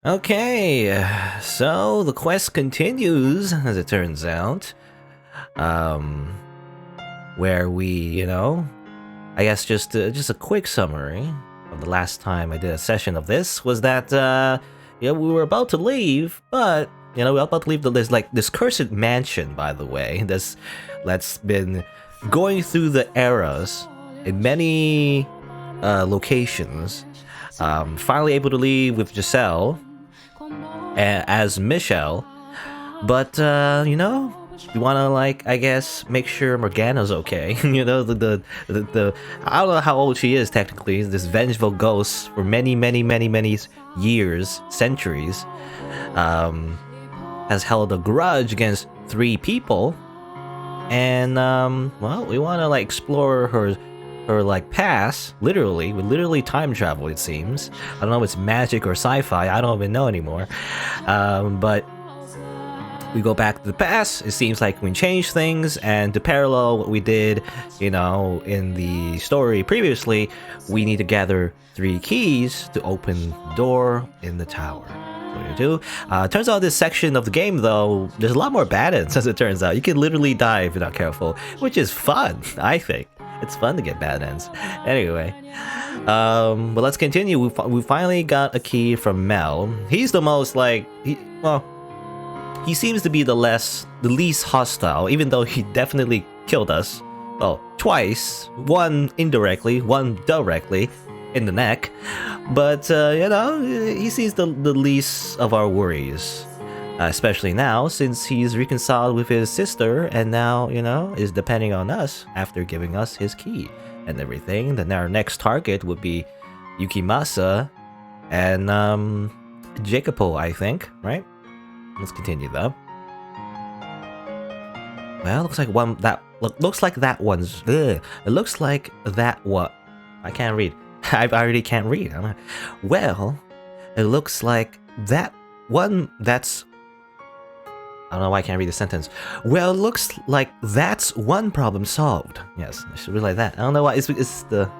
Okay, so the quest continues, as it turns out. Um, where I guess just a quick summary of the last time I did a session of this was that, we were about to leave, but, we were about to leave this cursed mansion, by the way, that's been going through the eras in many, locations. Finally able to leave with Giselle, as Michelle, but you want to I guess make sure Morgana's okay. The I don't know how old she is technically. This vengeful ghost for many years, centuries, has held a grudge against 3 people, and well, we want to explore her past, literally. We literally time travel, it seems. I don't know if it's magic or sci-fi, I don't even know anymore. But we go back to the past, it seems like we change things, and to parallel what we did, in the story previously, we need to gather 3 keys to open the door in the tower. What do? Turns out this section of the game, though, there's a lot more bad ends, as it turns out. You can literally die if you're not careful, which is fun, I think. It's fun to get bad ends. Anyway, but let's continue. We finally got a key from Mel. He's the most he seems to be the least hostile, even though he definitely killed us. Well, twice. One indirectly, one directly in the neck. But he sees the least of our worries. Especially now, since he's reconciled with his sister and now, is depending on us after giving us his key and everything. Then our next target would be Yukimasa and Jacopo, I think, right? Let's continue though. Well, looks like that one's. It looks like that what? I can't read. I already can't read. Well, it looks like that one that's. I don't know why I can't read the sentence. Well, it looks like that's one problem solved. Yes, I should realize that. I don't know why it's the,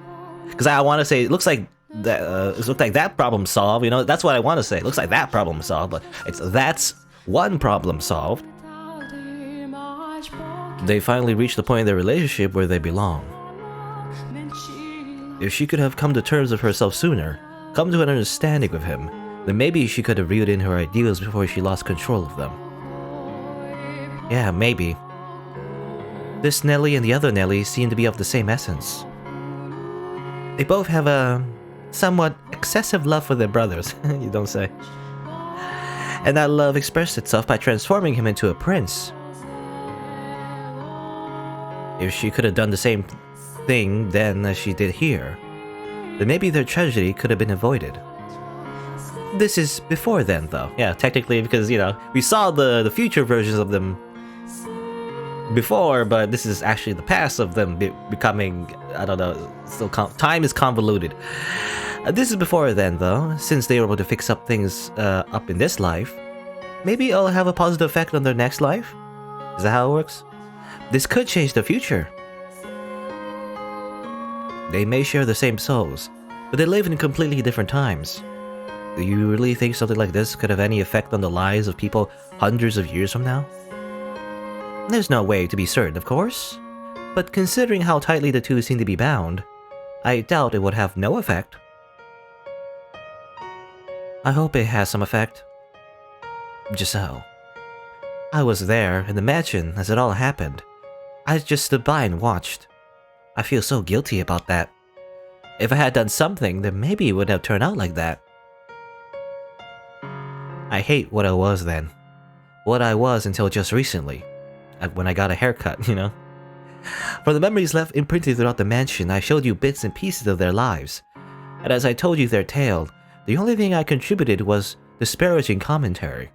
because I want to say it looks like that. It looks like that problem solved. That's what I want to say. It looks like that problem solved, but that's one problem solved. They finally reached the point in their relationship where they belong. If she could have come to terms with herself sooner, come to an understanding with him, then maybe she could have reeled in her ideals before she lost control of them. Yeah, maybe. This Nelly and the other Nelly seem to be of the same essence. They both have a somewhat excessive love for their brothers, you don't say. And that love expressed itself by transforming him into a prince. If she could have done the same thing then as she did here, then maybe their tragedy could have been avoided. This is before then, though. Yeah, technically, because, we saw the future versions of them before, but this is actually the past of them becoming, I don't know, still time is convoluted. This is before then, though, since they were able to fix up things up in this life. Maybe it'll have a positive effect on their next life? Is that how it works? This could change the future. They may share the same souls, but they live in completely different times. Do you really think something like this could have any effect on the lives of people hundreds of years from now? There's no way to be certain, of course, but considering how tightly the two seem to be bound, I doubt it would have no effect. I hope it has some effect. Giselle. I was there in the mansion as it all happened. I just stood by and watched. I feel so guilty about that. If I had done something, then maybe it wouldn't have turned out like that. I hate what I was then. What I was until just recently. When I got a haircut, From the memories left imprinted throughout the mansion, I showed you bits and pieces of their lives. And as I told you their tale, the only thing I contributed was disparaging commentary.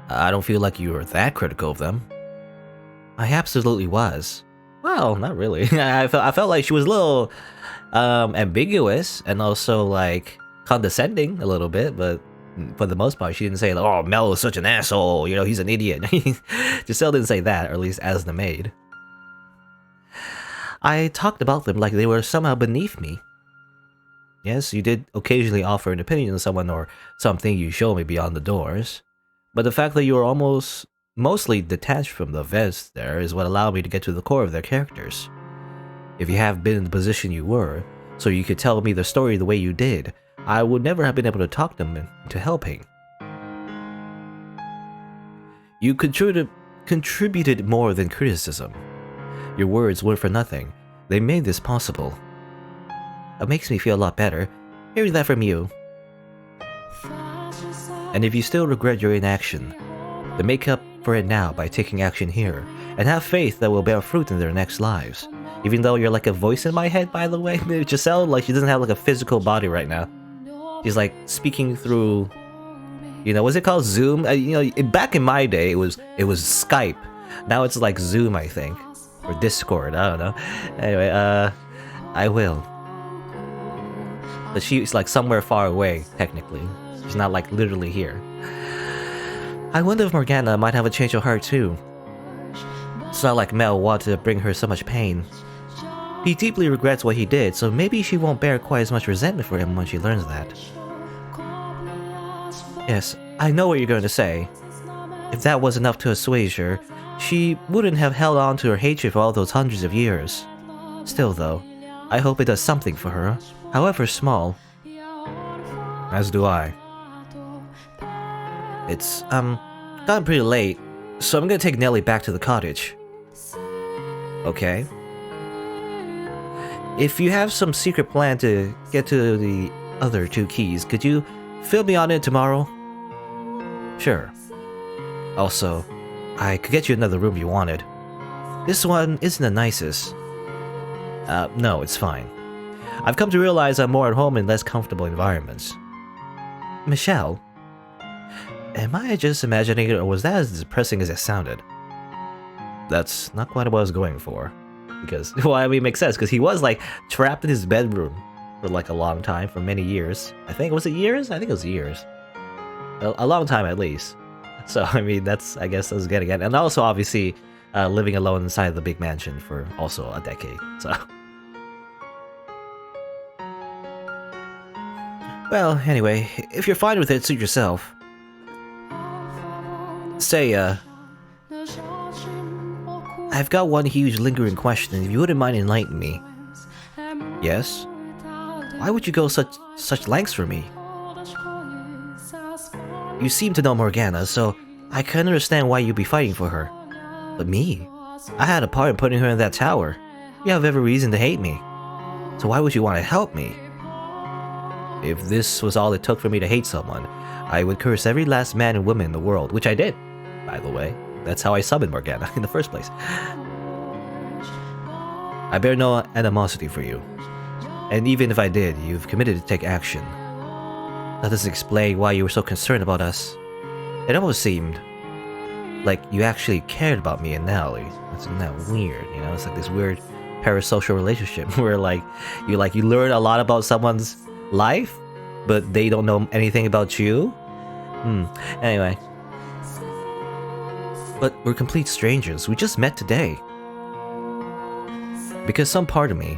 I don't feel like you were that critical of them. I absolutely was. Well, not really. I felt like she was a little ambiguous and also condescending a little bit, but for the most part, she didn't say, oh, Mel is such an asshole, he's an idiot. Giselle didn't say that, or at least as the maid. I talked about them like they were somehow beneath me. Yes, you did occasionally offer an opinion on someone or something you showed me beyond the doors. But the fact that you were mostly detached from the events there is what allowed me to get to the core of their characters. If you have been in the position you were, so you could tell me the story the way you did, I would never have been able to talk them into helping. You contributed more than criticism. Your words weren't for nothing. They made this possible. It makes me feel a lot better hearing that from you. And if you still regret your inaction, then make up for it now by taking action here, and have faith that will bear fruit in their next lives. Even though you're like a voice in my head, by the way, Giselle, like, she doesn't have like a physical body right now. She's like speaking through, what's it called? Zoom? Back in my day, it was Skype. Now it's like Zoom, I think, or Discord. I don't know. Anyway, I will. But she's like somewhere far away, technically. She's not like literally here. I wonder if Morgana might have a change of heart too. It's not like Mel wanted to bring her so much pain. He deeply regrets what he did, so maybe she won't bear quite as much resentment for him when she learns that. Yes, I know what you're going to say. If that was enough to assuage her, she wouldn't have held on to her hatred for all those hundreds of years. Still though, I hope it does something for her, however small. As do I. It's, gotten pretty late, so I'm gonna take Nellie back to the cottage. Okay. If you have some secret plan to get to the other 2 keys, could you fill me on it tomorrow? Sure. Also, I could get you another room you wanted. This one isn't the nicest. No, it's fine. I've come to realize I'm more at home in less comfortable environments. Michelle? Am I just imagining it, or was that as depressing as it sounded? That's not quite what I was going for. Because, well, I mean, it makes sense, because he was, like, trapped in his bedroom for, like, a long time, for many years. Was it years? I think it was years. A long time, at least. So, I mean, I guess I was getting at. And also, obviously, living alone inside the big mansion for also a decade, so... Well, anyway, if you're fine with it, suit yourself. Say, I've got one huge lingering question, if you wouldn't mind enlightening me. Yes? Why would you go such lengths for me? You seem to know Morgana, so I can understand why you'd be fighting for her. But me? I had a part in putting her in that tower. You have every reason to hate me. So why would you want to help me? If this was all it took for me to hate someone, I would curse every last man and woman in the world, which I did, by the way. That's how I summoned Morgana in the first place. I bear no animosity for you. And even if I did, you've committed to take action. That doesn't explain why you were so concerned about us. It almost seemed like you actually cared about me and Nellie. Isn't that weird? It's like this weird parasocial relationship where you learn a lot about someone's life, but they don't know anything about you. Anyway. But we're complete strangers. We just met today. Because some part of me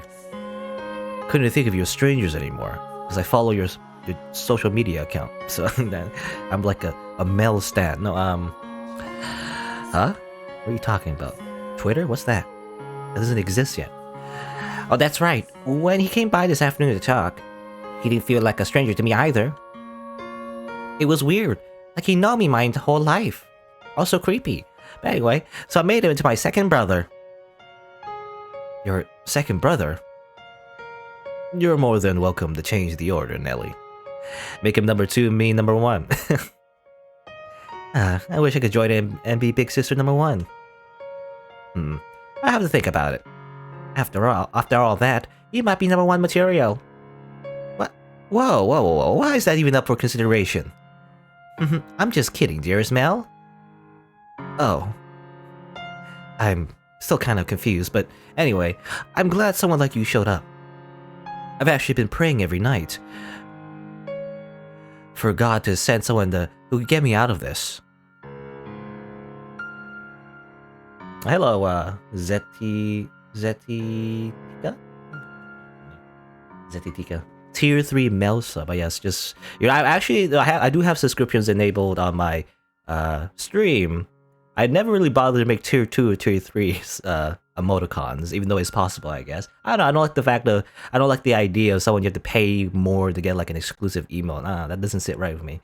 couldn't think of you as strangers anymore. Because I follow your social media account. So I'm like a Mel stan. No, huh? What are you talking about? Twitter? What's that? That doesn't exist yet. Oh, that's right. When he came by this afternoon to talk, he didn't feel like a stranger to me either. It was weird. Like he known me my whole life. Also creepy. But anyway, so I made him into my second brother. Your second brother? You're more than welcome to change the order, Nellie. Make him number 2, me number 1. I wish I could join him and be big sister number 1. I have to think about it. After all that, you might be number 1 material. What? Whoa, why is that even up for consideration? I'm just kidding, dearest Mel. Oh. I'm still kind of confused, but anyway, I'm glad someone like you showed up. I've actually been praying every night for God to send someone who could get me out of this. Hello, Zetitika? Zetitika. tier 3 mail sub. But yes, just I do have subscriptions enabled on my stream. I never really bothered to make tier 2 or tier 3 emoticons, even though it's possible, I guess. I don't like the fact that I don't like the idea of someone you have to pay more to get like an exclusive emote. That doesn't sit right with me.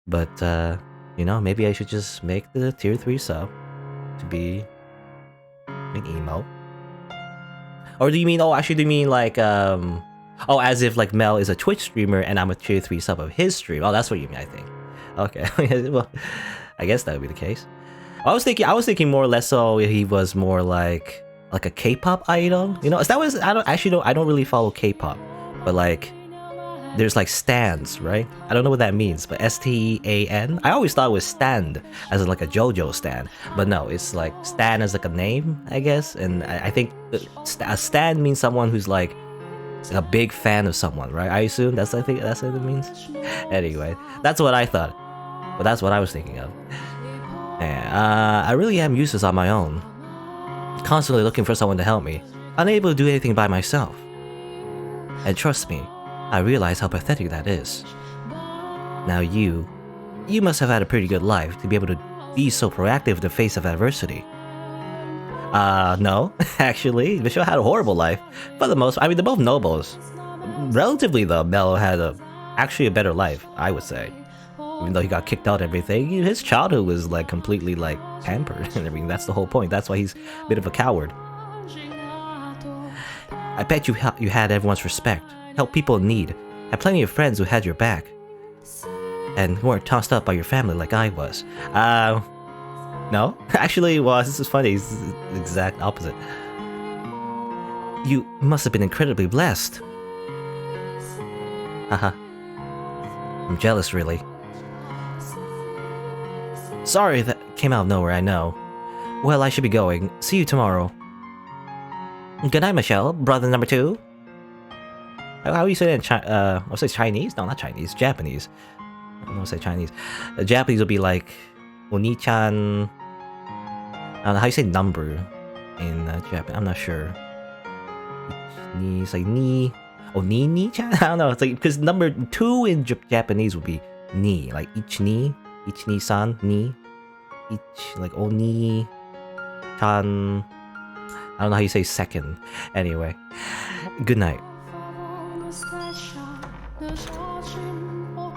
But you know, maybe I should just make the tier 3 sub to be an emote. Or do you mean, do you mean like as if like Mel is a Twitch streamer and I'm a tier 3 sub of his stream. Oh, that's what you mean, I think. Okay. Well, I guess that would be the case. I was thinking more or less so he was more like a K-pop idol. You know, I don't really follow K-pop, but like there's like stands, right? I don't know what that means, but STAN. I always thought it was stand as in like a JoJo stand, but no, it's like stan as like a name, I guess. And I think a stan means someone who's like a big fan of someone, right? I assume that's what it means. Anyway, that's what I thought, but that's what I was thinking of. Yeah, I really am useless on my own, constantly looking for someone to help me, unable to do anything by myself. And trust me, I realize how pathetic that is. Now you must have had a pretty good life to be able to be so proactive in the face of adversity. No, actually, Michelle had a horrible life. For the most, I mean, they're both nobles. Relatively though, Mel had actually a better life, I would say. Even though he got kicked out and everything, his childhood was like completely like pampered and everything. That's the whole point. That's why he's a bit of a coward. I bet you had everyone's respect, helped people in need, had plenty of friends who had your back, and weren't tossed up by your family like I was. No? Actually, well, this is funny. It's the exact opposite. You must have been incredibly blessed. Haha. I'm jealous, really. Sorry that came out of nowhere, I know. Well, I should be going. See you tomorrow. Good night, Michelle. Brother number 2. How do you say that in I'll say Chinese? No, not Chinese. Japanese. I don't want to say Chinese. Japanese will be like Oni-chan. I don't know how you say number in Japan. I'm not sure. It's like ni. Oh, ni-chan? I don't know. It's like, because number 2 in Japanese would be ni. Like ichi-ni-san, ni. Like oni-chan. I don't know how you say second. Anyway. Good night.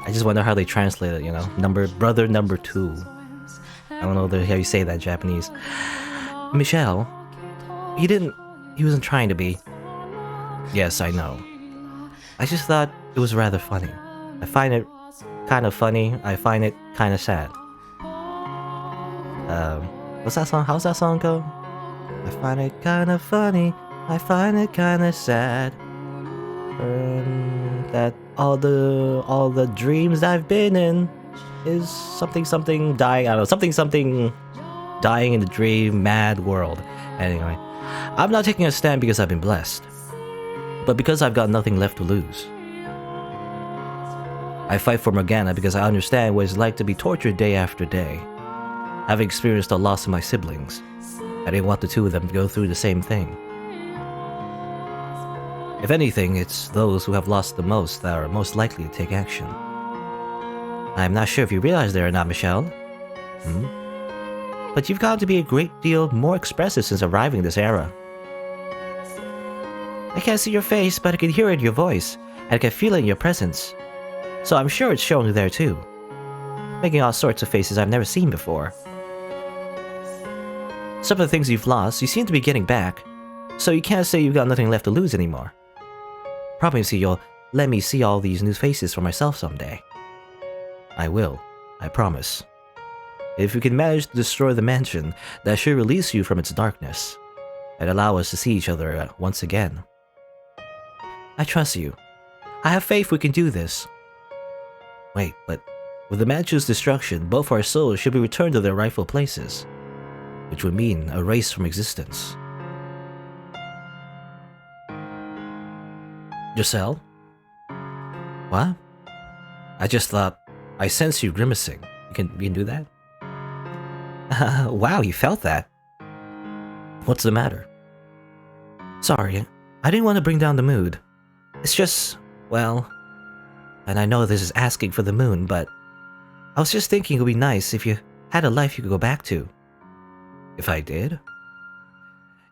I just wonder how they translate it, you know? Brother number 2. I don't know how you say that in Japanese. Michelle, he wasn't trying to be. Yes, I know. I just thought it was rather funny. I find it kind of funny. I find it kind of sad. What's that song? How's that song go? I find it kind of funny. I find it kind of sad. That all the dreams I've been in is something dying. I don't know, something dying in the dream mad world. Anyway, I'm not taking a stand because I've been blessed, but because I've got nothing left to lose. I fight for Morgana because I understand what it's like to be tortured day after day. Having experienced the loss of my siblings, I didn't want the two of them to go through the same thing. If anything, it's those who have lost the most that are most likely to take action. I'm not sure if you realize that or not, Michelle. But you've gotten to be a great deal more expressive since arriving in this era. I can't see your face, but I can hear it in your voice, and I can feel it in your presence. So I'm sure it's showing there too. Making all sorts of faces I've never seen before. Some of the things you've lost, you seem to be getting back, so you can't say you've got nothing left to lose anymore. Promise you'll let me see all these new faces for myself someday. I will, I promise. If you can manage to destroy the mansion, that should release you from its darkness, and allow us to see each other once again. I trust you. I have faith we can do this. Wait, but with the mansion's destruction, both our souls should be returned to their rightful places, which would mean erased from existence. Giselle? What? I just thought, I sense you grimacing. You can do that? Wow, you felt that. What's the matter? Sorry, I didn't want to bring down the mood. It's just, Well, and I know this is asking for the moon, but I was just thinking it would be nice if you had a life you could go back to. If I did?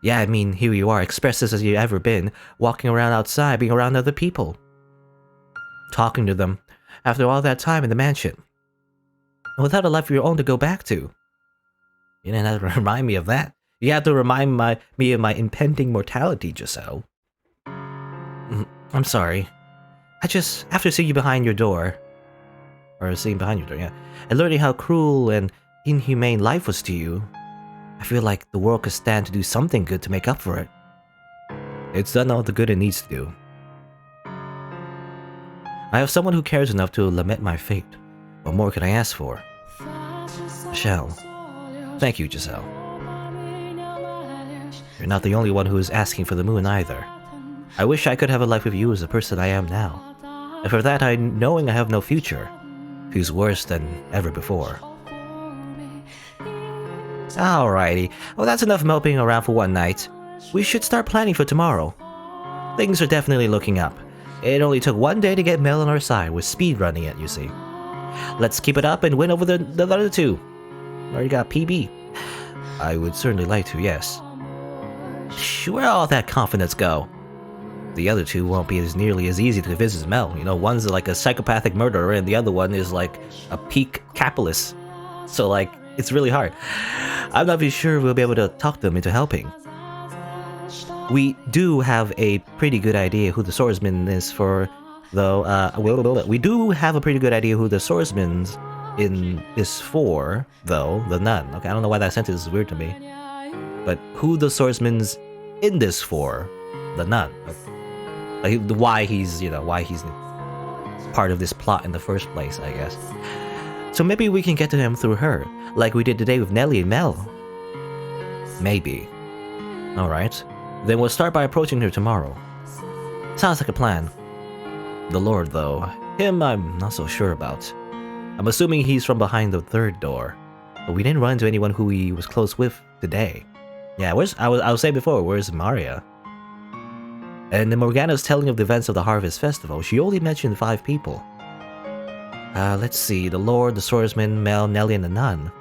Yeah, I mean, here you are, expressed as you've ever been, walking around outside, being around other people. Talking to them, after all that time in the mansion. And without a life of your own to go back to. You didn't have to remind me of that. You had to remind me of my impending mortality, Giselle. I'm sorry. I just, after seeing you behind your door, or seeing behind your door, yeah, and learning how cruel and inhumane life was to you, I feel like the world could stand to do something good to make up for it. It's done all the good it needs to do. I have someone who cares enough to lament my fate. What more could I ask for? Michelle. Thank you, Giselle. You're not the only one who is asking for the moon either. I wish I could have a life with you as the person I am now. And for that, knowing I have no future, feels worse than ever before. Alrighty, well that's enough moping around for one night. We should start planning for tomorrow. Things are definitely looking up. It only took one day to get Mel on our side with speed running it, you see. Let's keep it up and win over the other two. Already got PB. I would certainly like to, yes. Where'd all that confidence go? The other two won't be as nearly as easy to convince as Mel. You know, one's like a psychopathic murderer and the other one is like a peak capitalist. So like, it's really hard. I'm not even sure we'll be able to talk them into helping. We do have a pretty good idea who the swordsman is for, though, we do have a pretty good idea who the swordsman is for, though, the nun. Okay, I don't know why that sentence is weird to me. But who the swordsman's in this for, the nun. Like, why he's part of this plot in the first place, I guess. So maybe we can get to him through her, like we did today with Nellie and Mel. Maybe. Alright. Then we'll start by approaching her tomorrow. Sounds like a plan. The Lord, though, him I'm not so sure about. I'm assuming he's from behind the third door. But we didn't run into anyone who he was close with today. Yeah, I was saying before, where's Maria? And in Morgana's telling of the events of the Harvest Festival, she only mentioned 5 people. Let's see, the Lord, the Swordsman, Mel, Nellie, and the Nun.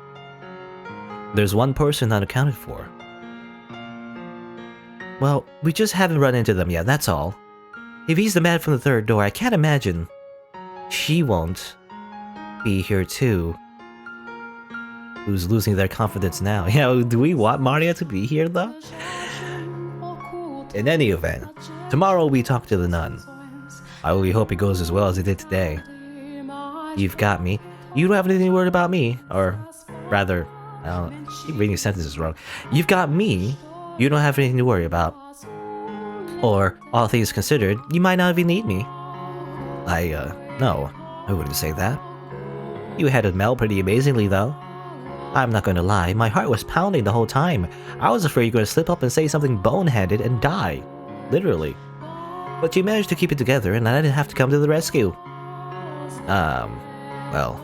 There's one person not accounted for. Well, we just haven't run into them yet, that's all. If he's the man from the third door, I can't imagine she won't be here too. Who's losing their confidence now? You know, do we want Maria to be here though? In any event, tomorrow we talk to the nun. I really hope it goes as well as it did today. You've got me. You don't have anything to worry about me. Or, rather, I keep reading sentences wrong. You've got me. You don't have anything to worry about. Or, all things considered, you might not even need me. No, I wouldn't say that. You handled Mel pretty amazingly, though. I'm not gonna lie, my heart was pounding the whole time. I was afraid you were gonna slip up and say something boneheaded and die. Literally. But you managed to keep it together, and I didn't have to come to the rescue. Well,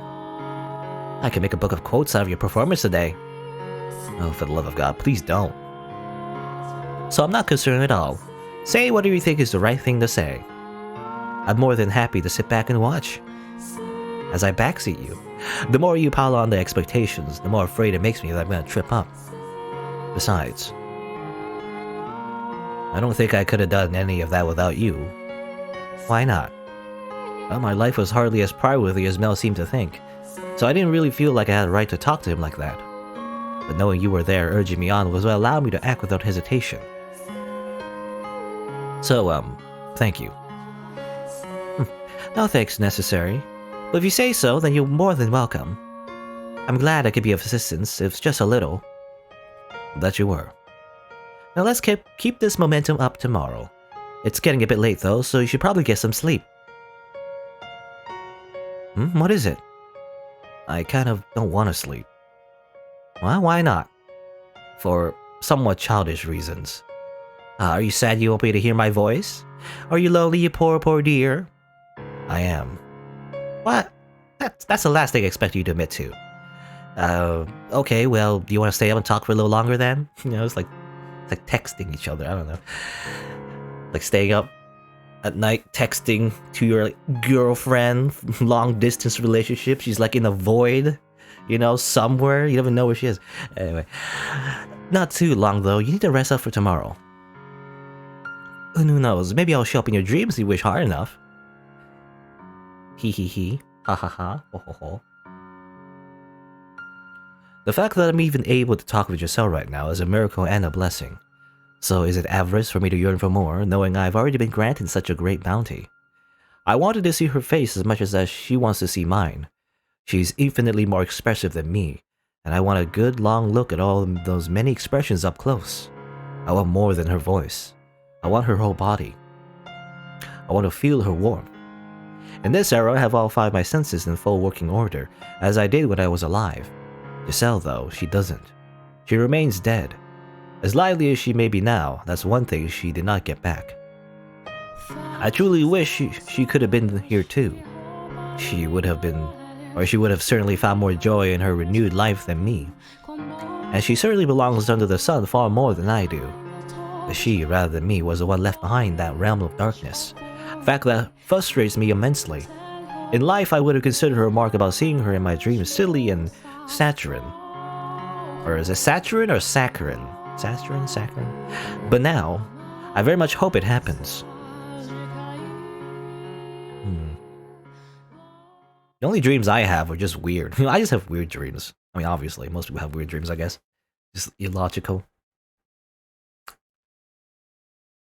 I can make a book of quotes out of your performance today. Oh, for the love of God, please don't. So I'm not concerned at all. Say whatever you think is the right thing to say. I'm more than happy to sit back and watch. As I backseat you, the more you pile on the expectations, the more afraid it makes me that I'm gonna trip up. Besides, I don't think I could have done any of that without you. Why not? Well, my life was hardly as pride-worthy as Mel seemed to think, so I didn't really feel like I had a right to talk to him like that. But knowing you were there urging me on was what allowed me to act without hesitation. So, thank you. No thanks necessary, but if you say so, then you're more than welcome. I'm glad I could be of assistance, if just a little. That you were. Now let's keep this momentum up tomorrow. It's getting a bit late though, so you should probably get some sleep. What is it? I kind of don't want to sleep. Well, why not? For somewhat childish reasons. Are you sad you won't be able to hear my voice? Are you lonely, you poor, poor dear? I am. What? That's the last thing I expect you to admit to. Okay, well, do you want to stay up and talk for a little longer then? You know, it's like texting each other, I don't know. Like staying up at night texting to your girlfriend, long distance relationship. She's like in a void, you know, somewhere. You don't even know where she is. Anyway, not too long though. You need to rest up for tomorrow. And who knows? Maybe I'll show up in your dreams if you wish hard enough. Hee hee hee. Ha ha ha. Ho ho ho. The fact that I'm even able to talk with Giselle right now is a miracle and a blessing. So is it avarice for me to yearn for more, knowing I've already been granted such a great bounty? I wanted to see her face as much as she wants to see mine. She's infinitely more expressive than me, and I want a good long look at all those many expressions up close. I want more than her voice. I want her whole body. I want to feel her warmth. In this era, I have all 5 of my senses in full working order, as I did when I was alive. Giselle, though, she doesn't. She remains dead. As lively as she may be now, that's one thing she did not get back. I truly wish she could have been here too. She would have certainly found more joy in her renewed life than me. And she certainly belongs under the sun far more than I do. She, rather than me, was the one left behind in that realm of darkness. A fact that frustrates me immensely. In life, I would have considered her remark about seeing her in my dreams silly and saccharine. Or is it saccharine or saccharine? Saccharine? But now, I very much hope it happens. The only dreams I have are just weird. I just have weird dreams. I mean, obviously, most people have weird dreams, I guess. Just illogical.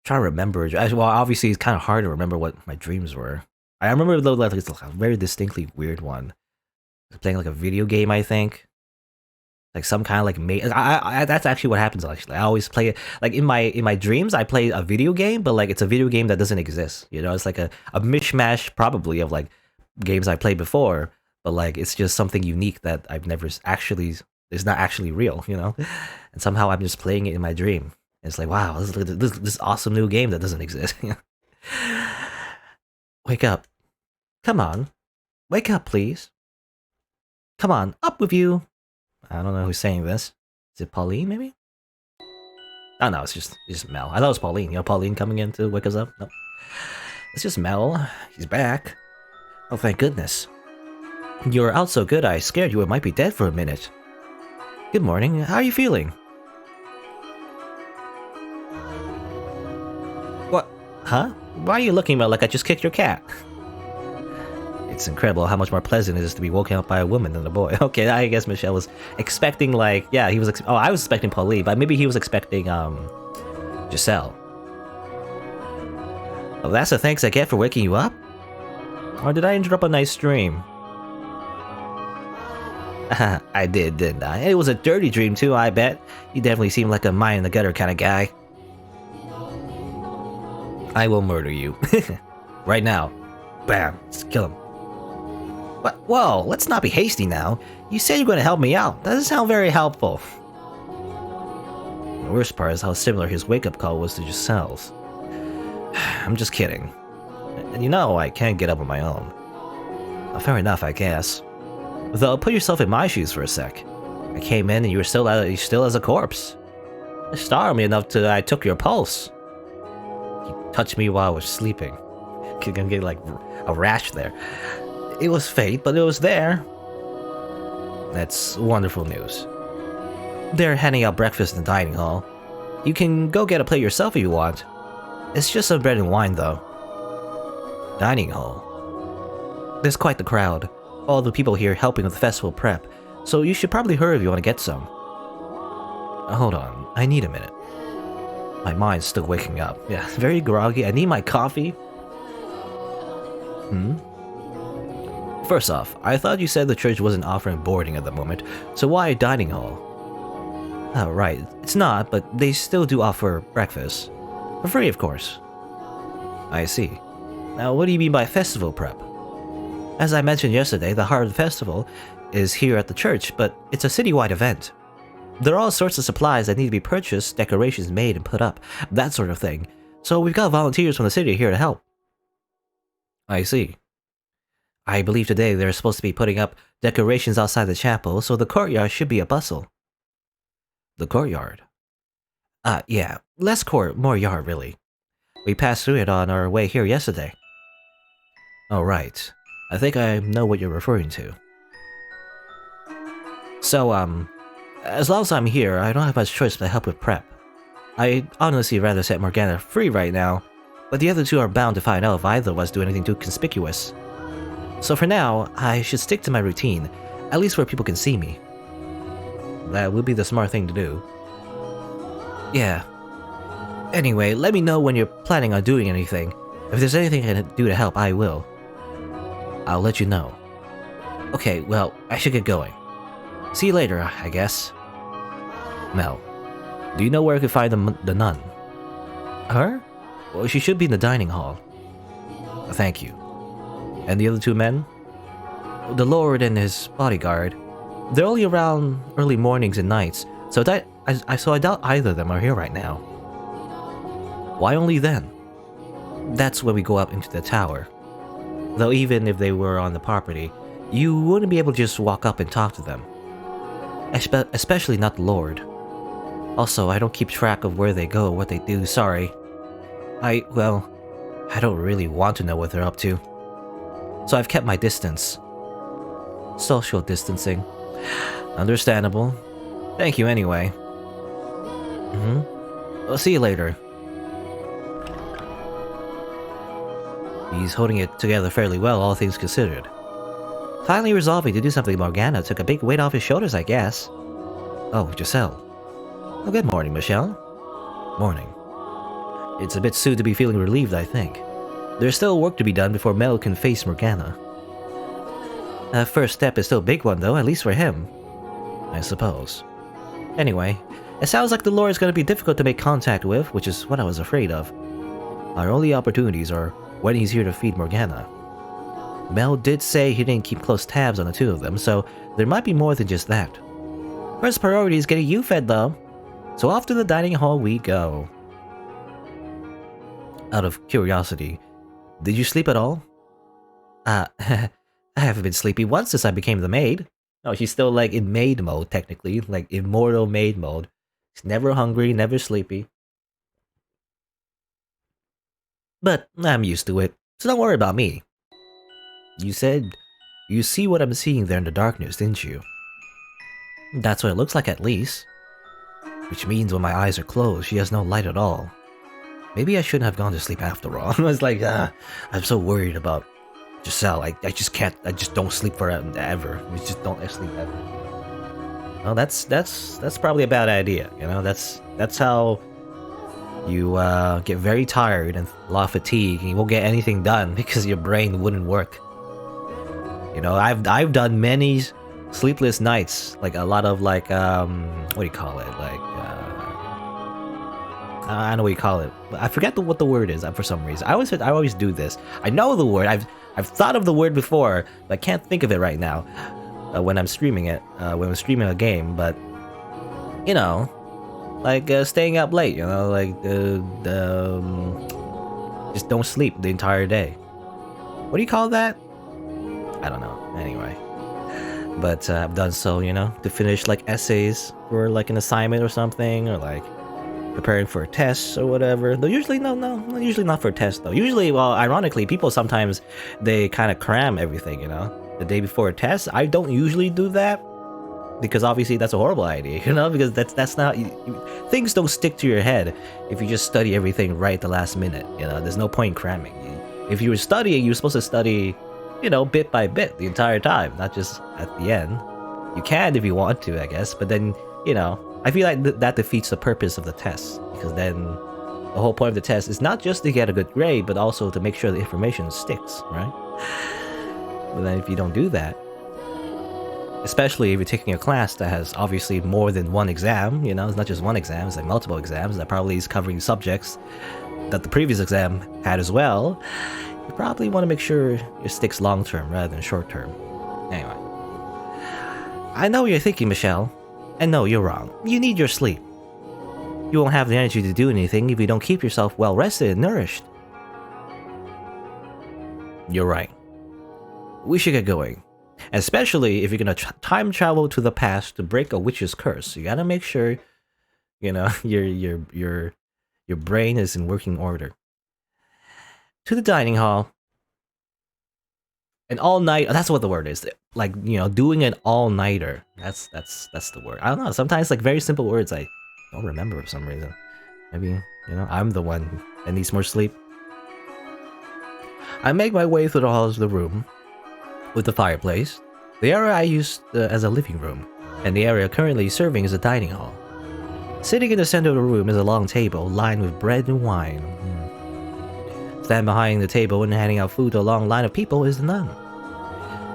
Trying to remember. Well, obviously, it's kind of hard to remember what my dreams were. I remember though, like it's a very distinctly weird one. Playing like a video game, I think. Like some kind of like that's actually what happens. Actually, I always play it like in my dreams. I play a video game, but like it's a video game that doesn't exist. You know, it's like a mishmash probably of like games I played before, but like it's just something unique that I've never actually is not actually real. You know, and somehow I'm just playing it in my dream. It's like, wow, this awesome new game that doesn't exist. Wake up. Come on. Wake up, please. Come on, up with you. I don't know who's saying this. Is it Pauline, maybe? Oh, no, it's just Mel. I thought it was Pauline. You know, Pauline coming in to wake us up? No. It's just Mel. He's back. Oh, thank goodness. You were out so good, I scared you might be dead for a minute. Good morning. How are you feeling? What? Huh? Why are you looking at me like I just kicked your cat? It's incredible how much more pleasant it is to be woken up by a woman than a boy. Okay, I guess Michelle was expecting like... Yeah, he was... I was expecting Pauline, but maybe he was expecting, Giselle. Oh, that's the thanks I get for waking you up? Or did I interrupt a nice dream? I did, didn't I? It was a dirty dream too, I bet. You definitely seem like a mind-in-the-gutter kind of guy. I will murder you. Right now. Bam. Let's kill him. What? Whoa, let's not be hasty now. You said you're going to help me out. That doesn't sound very helpful. The worst part is how similar his wake-up call was to Giselle's. I'm just kidding. And you know I can't get up on my own. Well, fair enough, I guess. Though, put yourself in my shoes for a sec. I came in and you were still as a corpse. You startled me enough I took your pulse. You touched me while I was sleeping. I'm getting like a rash there. It was fate, but it was there. That's wonderful news. They're handing out breakfast in the dining hall. You can go get a plate yourself if you want. It's just some bread and wine, though. Dining hall. There's quite the crowd. All the people here helping with the festival prep, so you should probably hurry if you want to get some. Hold on, I need a minute. My mind's still waking up. Yeah, very groggy. I need my coffee. First off, I thought you said the church wasn't offering boarding at the moment, so why a dining hall? Oh, right, it's not, but they still do offer breakfast. For free, of course. I see. Now, what do you mean by festival prep? As I mentioned yesterday, the heart of the festival is here at the church, but it's a citywide event. There are all sorts of supplies that need to be purchased, decorations made and put up, that sort of thing. So we've got volunteers from the city here to help. I see. I believe today they're supposed to be putting up decorations outside the chapel, so the courtyard should be a bustle. The courtyard? Yeah, less court, more yard, really. We passed through it on our way here yesterday. Oh, right. I think I know what you're referring to. So, as long as I'm here, I don't have much choice but to help with prep. I'd honestly rather set Morgana free right now, but the other two are bound to find out if either of us do anything too conspicuous. So for now, I should stick to my routine, at least where people can see me. That would be the smart thing to do. Yeah. Anyway, let me know when you're planning on doing anything. If there's anything I can do to help, I will. I'll let you know. Okay, well, I should get going. See you later, I guess. Mel, do you know where I could find the nun? Her? Well, she should be in the dining hall. Thank you. And the other two men? The Lord and his bodyguard. They're only around early mornings and nights, so I doubt either of them are here right now. Why only then? That's when we go up into the tower. Though even if they were on the property, you wouldn't be able to just walk up and talk to them. Especially not the Lord. Also, I don't keep track of where they go or what they do, sorry. I don't really want to know what they're up to. So I've kept my distance. Social distancing. Understandable. Thank you anyway. I'll see you later. He's holding it together fairly well, all things considered. Finally resolving to do something Morgana took a big weight off his shoulders, I guess. Oh, Giselle. Oh, good morning, Michelle. Morning. It's a bit soon to be feeling relieved, I think. There's still work to be done before Mel can face Morgana. That first step is still a big one, though, at least for him. I suppose. Anyway, it sounds like the Lord is going to be difficult to make contact with, which is what I was afraid of. Our only opportunities are when he's here to feed Morgana. Mel did say he didn't keep close tabs on the two of them, so there might be more than just that. First priority is getting you fed, though. So off to the dining hall we go. Out of curiosity, did you sleep at all? I haven't been sleepy once since I became the maid. Oh, she's still like in maid mode, technically. Like immortal maid mode. She's never hungry, never sleepy. But I'm used to it, so don't worry about me. You said you see what I'm seeing there in the darkness, didn't you? That's what it looks like at least. Which means when my eyes are closed, she has no light at all. Maybe I shouldn't have gone to sleep after all. I was like, I'm so worried about Giselle. I just can't, I just don't sleep forever, ever. I just don't sleep ever. Well, that's probably a bad idea, you know? That's how you get very tired and a lot of fatigue, and you won't get anything done because your brain wouldn't work. You know, I've done many sleepless nights, like a lot of like what do you call it? Like I know what you call it. I forget what the word is for some reason. I always do this. I know the word. I've thought of the word before, but I can't think of it right now. When I'm streaming it, when I'm streaming a game, but you know, like staying up late. You know, like just don't sleep the entire day. What do you call that? I don't know. Anyway, but I've done so, you know, to finish like essays for like an assignment or something, or like preparing for a test or whatever. Though usually usually not for a test though. Usually, well, ironically, people sometimes they kind of cram everything, you know, the day before a test. I don't usually do that because obviously that's a horrible idea, you know, because that's not things don't stick to your head if you just study everything right at the last minute. You know, there's no point in cramming. If you were studying, you're supposed to study, you know, bit by bit the entire time, not just at the end. You can if you want to, I guess, but then, you know, I feel like that defeats the purpose of the test, because then the whole point of the test is not just to get a good grade, but also to make sure the information sticks, right? But then if you don't do that, especially if you're taking a class that has obviously more than one exam, you know, it's not just one exam, it's like multiple exams that probably is covering subjects that the previous exam had as well, you probably want to make sure it sticks long term rather than short term. Anyway, I know what you're thinking, Michelle. And no, you're wrong. You need your sleep. You won't have the energy to do anything if you don't keep yourself well rested and nourished. You're right. We should get going. Especially if you're gonna time travel to the past to break a witch's curse. You gotta make sure, you know, your brain is in working order. to the dining hall. An all-night, that's what the word is. Like, you know, doing an all-nighter. That's the word. I don't know, sometimes like very simple words I don't remember for some reason. Maybe, you know, I'm the one that needs more sleep. I make my way through the halls of the room with the fireplace, the area I used as a living room, and the area currently serving as a dining hall. Sitting in the center of the room is a long table lined with bread and wine. Stand behind the table and handing out food to a long line of people is the nun.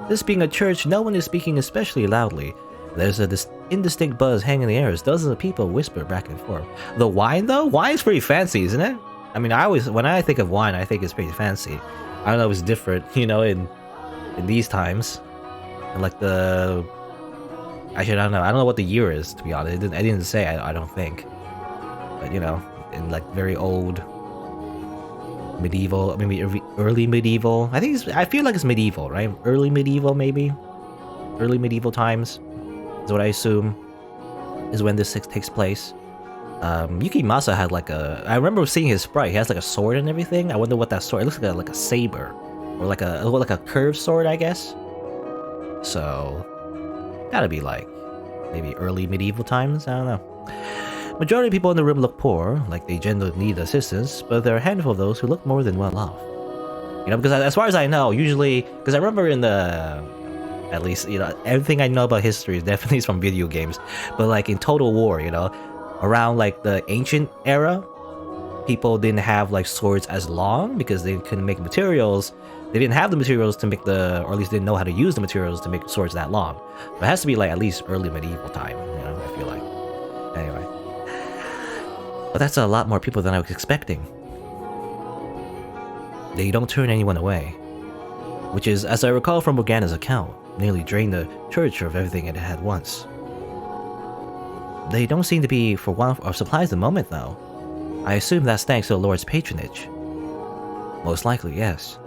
This being a church, no one is speaking especially loudly. There's a indistinct buzz hanging in the air as dozens of people whisper back and forth. The wine, though? Wine's pretty fancy, isn't it? I mean, when I think of wine, I think it's pretty fancy. I don't know if it's different, you know, in these times. And like actually, I don't know. I don't know what the year is, to be honest. I didn't say, I don't think. But, you know, in like very old medieval, maybe early medieval. I feel like it's medieval, right? Early medieval, maybe. Early medieval times is what I assume is when this takes place. Yukimasa had like I remember seeing his sprite. He has like a sword and everything. I wonder what that sword. It looks like a saber, or like a curved sword, I guess. So gotta be like maybe early medieval times. I don't know. Majority of people in the room look poor, like they generally need assistance, but there are a handful of those who look more than well off. You know, because as far as I know, usually, because I remember at least, you know, everything I know about history is definitely from video games, but like in Total War, you know, around like the ancient era, people didn't have like swords as long because they couldn't make materials. They didn't have the materials to make or at least didn't know how to use the materials to make swords that long. But it has to be like at least early medieval time, you know, I feel like. Anyway. But that's a lot more people than I was expecting. They don't turn anyone away. Which is, as I recall from Morgana's account, nearly drained the church of everything it had once. They don't seem to be for want of supplies at the moment, though. I assume that's thanks to the Lord's patronage. Most likely, yes.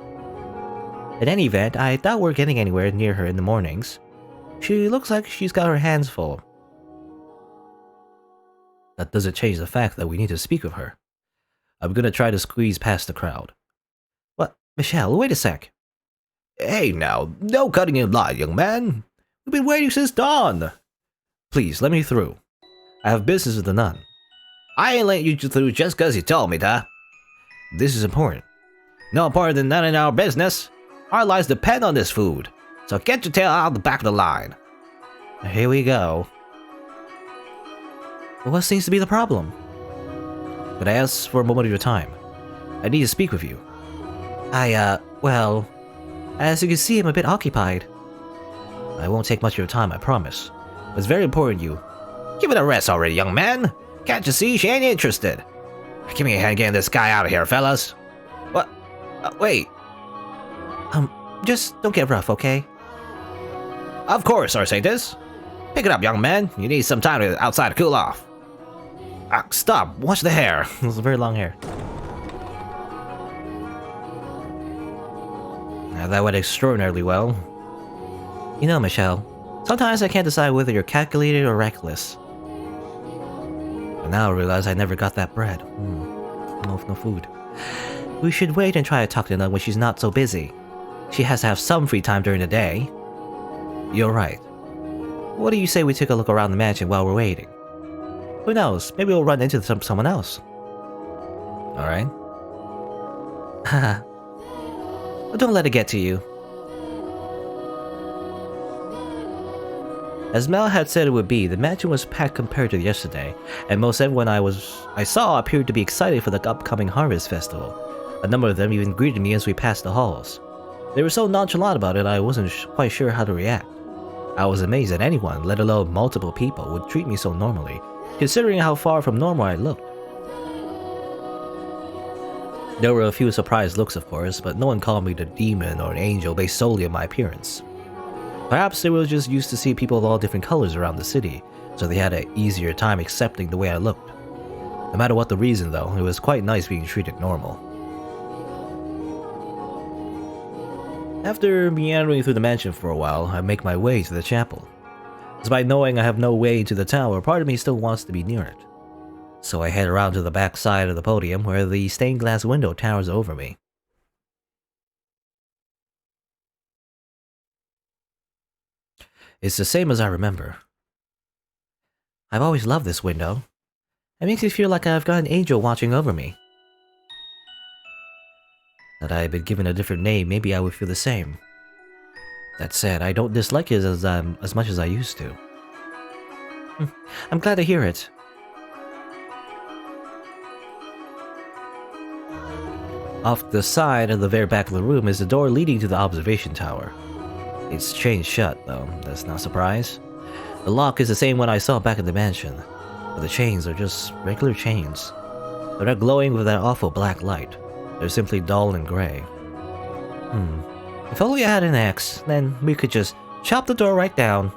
In any event, I doubt we're getting anywhere near her in the mornings. She looks like she's got her hands full. That doesn't change the fact that we need to speak with her. I'm gonna try to squeeze past the crowd. What? Michelle, wait a sec. Hey now, no cutting in line, young man. We've been waiting since dawn. Please, let me through. I have business with the nun. I ain't letting you through just cause you told me to. This is important. No important than none in our business. Our lives depend on this food. So get your tail out the back of the line. Here we go. What seems to be the problem? Could I ask for a moment of your time? I need to speak with you. Well, as you can see, I'm a bit occupied. I won't take much of your time, I promise. But it's very important you. Give it a rest already, young man. Can't you see she ain't interested? Give me a hand getting this guy out of here, fellas. What? Wait. Just don't get rough, okay? Of course, Arsatis. Pick it up, young man. You need some time outside to cool off. Stop. Watch the hair. It's very long hair. Now, that went extraordinarily well. You know, Michelle, sometimes I can't decide whether you're calculated or reckless. But now I realize I never got that bread. No food. We should wait and try to talk to her when she's not so busy. She has to have some free time during the day. You're right. What do you say we take a look around the mansion while we're waiting? Who knows? Maybe we'll run into someone else. Alright. Haha. Don't let it get to you. As Mel had said it would be, the mansion was packed compared to yesterday, and most everyone I saw appeared to be excited for the upcoming Harvest Festival. A number of them even greeted me as we passed the halls. They were so nonchalant about it I wasn't quite sure how to react. I was amazed that anyone, let alone multiple people, would treat me so normally, considering how far from normal I looked. There were a few surprised looks, of course, but no one called me the demon or an angel based solely on my appearance. Perhaps they were just used to see people of all different colors around the city, so they had an easier time accepting the way I looked. No matter what the reason though, it was quite nice being treated normal. After meandering through the mansion for a while, I make my way to the chapel. Despite knowing I have no way to the tower, part of me still wants to be near it. So I head around to the back side of the podium where the stained glass window towers over me. It's the same as I remember. I've always loved this window. It makes me feel like I've got an angel watching over me. That I had been given a different name, maybe I would feel the same. That said, I don't dislike it as much as I used to. I'm glad to hear it. Off the side of the very back of the room is the door leading to the observation tower. It's chained shut, though, that's no surprise. The lock is the same one I saw back at the mansion, but the chains are just regular chains. They're not glowing with that awful black light. They're simply dull and gray. If only I had an axe, then we could just chop the door right down.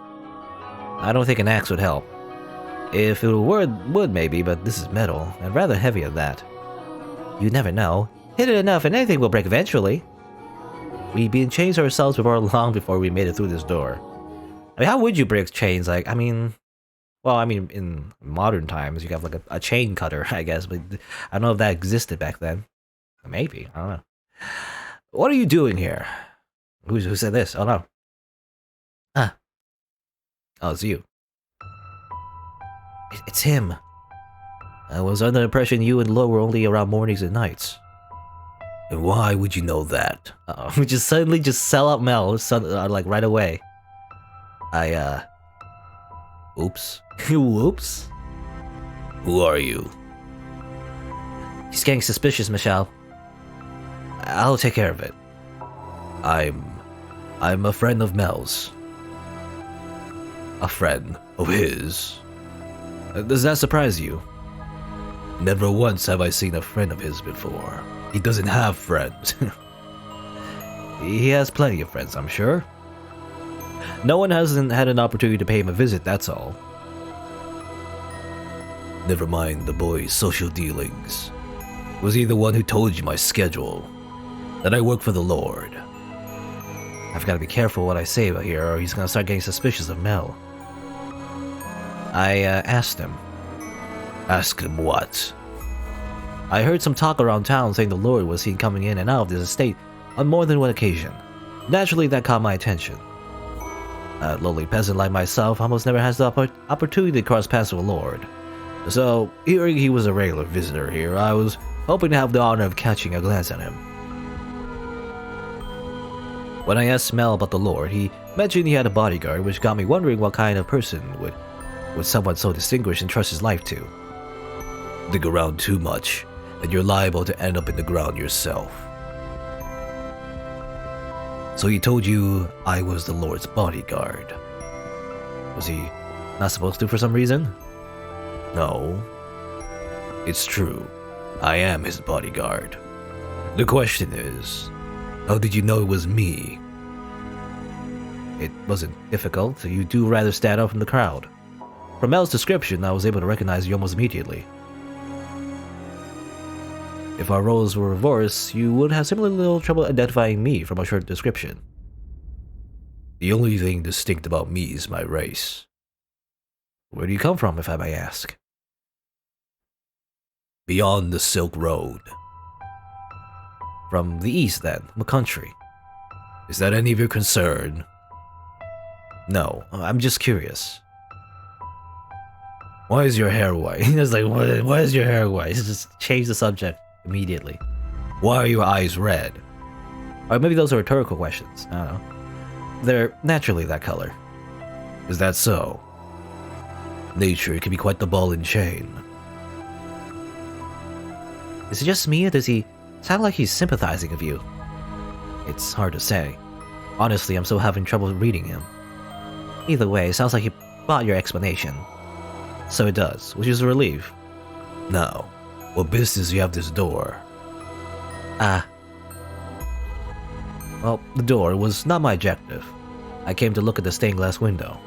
I don't think an axe would help. If it were wood maybe, but this is metal, and rather heavy at that. You never know. Hit it enough and anything will break eventually. We'd be in chains ourselves before long before we made it through this door. I mean, how would you break chains? Like, in modern times, you have like a chain cutter, I guess, but I don't know if that existed back then. Maybe, I don't know. What are you doing here? Who said this? Oh no. Oh, it's you. It's him. I was under the impression you and Lo were only around mornings and nights. And why would you know that? We just suddenly sell out Mel, like right away. Oops. Whoops. Who are you? He's getting suspicious, Michelle. I'll take care of it. I'm a friend of Mel's. A friend of his. Does that surprise you? Never once have I seen a friend of his before. He doesn't have friends. He has plenty of friends, I'm sure. No one hasn't had an opportunity to pay him a visit, that's all. Never mind the boy's social dealings. Was he the one who told you my schedule? That I work for the Lord? I've got to be careful what I say about here, or he's gonna start getting suspicious of Mel. I asked him. Ask him what? I heard some talk around town saying the Lord was seen coming in and out of this estate on more than one occasion. Naturally, that caught my attention. A lowly peasant like myself almost never has the opportunity to cross paths with the Lord. So, hearing he was a regular visitor here, I was hoping to have the honor of catching a glance at him. When I asked Mel about the Lord, he mentioned he had a bodyguard, which got me wondering what kind of person would someone so distinguished entrust his life to. Dig around too much, and you're liable to end up in the ground yourself. So he told you I was the Lord's bodyguard. Was he not supposed to for some reason? No. It's true. I am his bodyguard. The question is, how did you know it was me? It wasn't difficult. You do rather stand out from the crowd. From Mel's description, I was able to recognize you almost immediately. If our roles were reversed, you would have similar little trouble identifying me from a short description. The only thing distinct about me is my race. Where do you come from, if I may ask? Beyond the Silk Road. From the east, then, the country. Is that any of your concern? No, I'm just curious. Why is your hair white? It's like, why is your hair white? Just change the subject immediately. Why are your eyes red? Or maybe those are rhetorical questions. I don't know. They're naturally that color. Is that so? Nature can be quite the ball and chain. Is it just me, or does he sound like he's sympathizing with you? It's hard to say. Honestly, I'm still having trouble reading him. Either way, it sounds like he bought your explanation. So it does, which is a relief. Now, what business do you have this door? Well, the door was not my objective. I came to look at the stained glass window.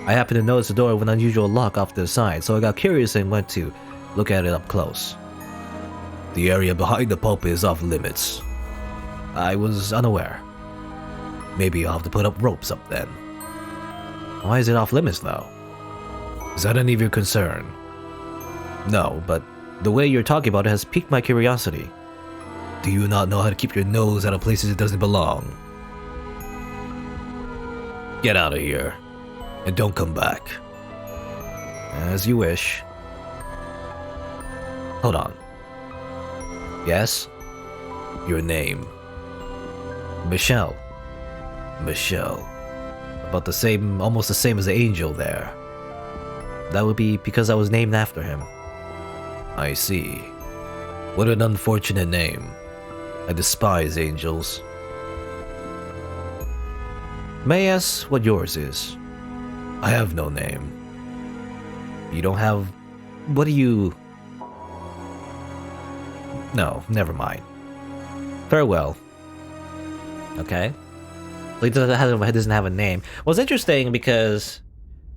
I happened to notice the door with an unusual lock off to the side, so I got curious and went to look at it up close. The area behind the pulpit is off limits. I was unaware. Maybe I'll have to put up ropes up then. Why is it off limits though? Is that any of your concern? No, but the way you're talking about it has piqued my curiosity. Do you not know how to keep your nose out of places it doesn't belong? Get out of here. And don't come back. As you wish. Hold on. Yes? Your name. Michelle. Michelle. About the same, almost the same as the angel there. That would be because I was named after him. I see. What an unfortunate name. I despise angels. May I ask what yours is? I have no name. You don't have... What do you... No, never mind. Farewell. Okay. He doesn't have a name. Well, it's interesting because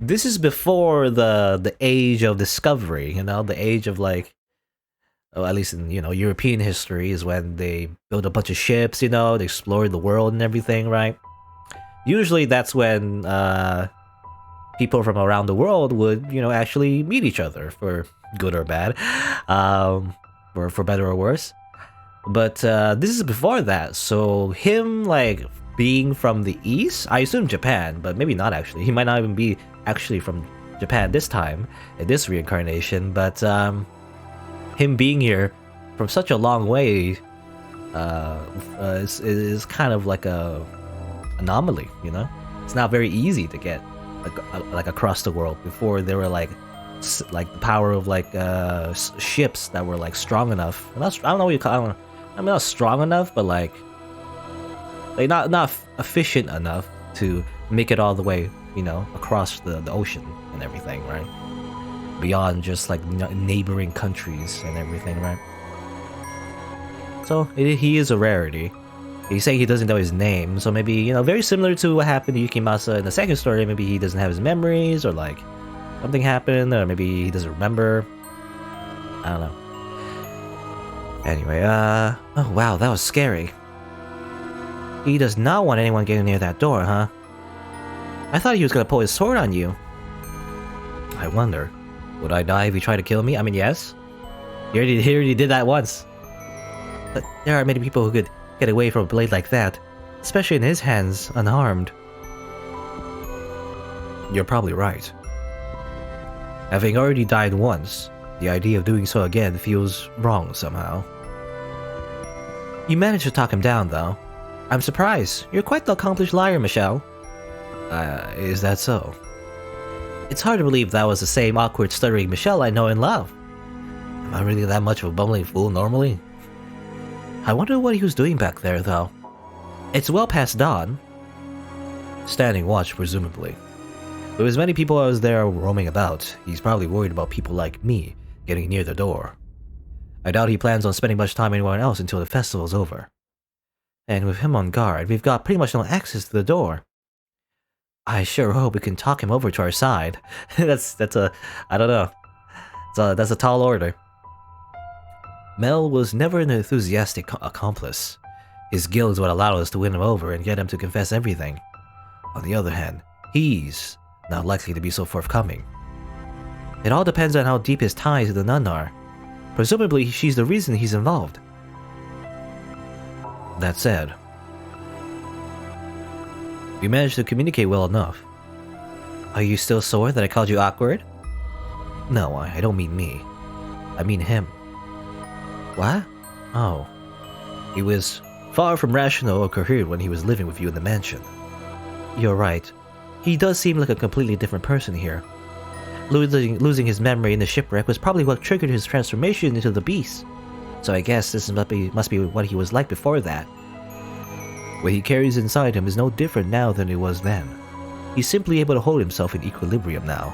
this is before the age of discovery, you know, the age of like, oh, at least in, you know, European history is when they built a bunch of ships, you know, they explored the world and everything, right? Usually that's when people from around the world would, you know, actually meet each other for good or bad, or for better or worse. But this is before that, so him like being from the east, I assume Japan, but maybe not actually. He might not even be actually from Japan this time, in this reincarnation, but him being here from such a long way is kind of like a anomaly, you know? It's not very easy to get like across the world. Before there were like the power of like ships that were like strong enough. I don't know what you call it. I mean, not strong enough, but like not efficient enough to make it all the way, you know, across the ocean and everything, right? Beyond just like neighboring countries and everything, right? So he is a rarity. He's saying he doesn't know his name, so maybe, you know, very similar to what happened to Yukimasa in the second story. Maybe he doesn't have his memories, or like something happened, or maybe he doesn't remember. I don't know. Anyway, oh wow, that was scary. He does not want anyone getting near that door, huh? I thought he was gonna pull his sword on you. I wonder, would I die if he tried to kill me? I mean, yes. He already did that once. But there are many people who could get away from a blade like that, especially in his hands, unharmed. You're probably right. Having already died once, the idea of doing so again feels wrong somehow. You managed to talk him down, though. I'm surprised. You're quite the accomplished liar, Michelle. Is that so? It's hard to believe that was the same awkward, stuttering Michelle I know and love. Am I really that much of a bumbling fool normally? I wonder what he was doing back there, though. It's well past dawn. Standing watch, presumably. With as many people as there roaming about, he's probably worried about people like me getting near the door. I doubt he plans on spending much time anywhere else until the festival's over. And with him on guard, we've got pretty much no access to the door. I sure hope we can talk him over to our side. that's a, I don't know. That's a tall order. Mel was never an enthusiastic accomplice. His guilt is what allowed us to win him over and get him to confess everything. On the other hand, he's not likely to be so forthcoming. It all depends on how deep his ties to the nun are. Presumably, she's the reason he's involved. That said, we managed to communicate well enough. Are you still sore that I called you awkward? No, I don't mean me. I mean him. What? Oh. He was far from rational or coherent when he was living with you in the mansion. You're right. He does seem like a completely different person here. Losing his memory in the shipwreck was probably what triggered his transformation into the beast. So I guess this must be what he was like before that. What he carries inside him is no different now than it was then. He's simply able to hold himself in equilibrium now.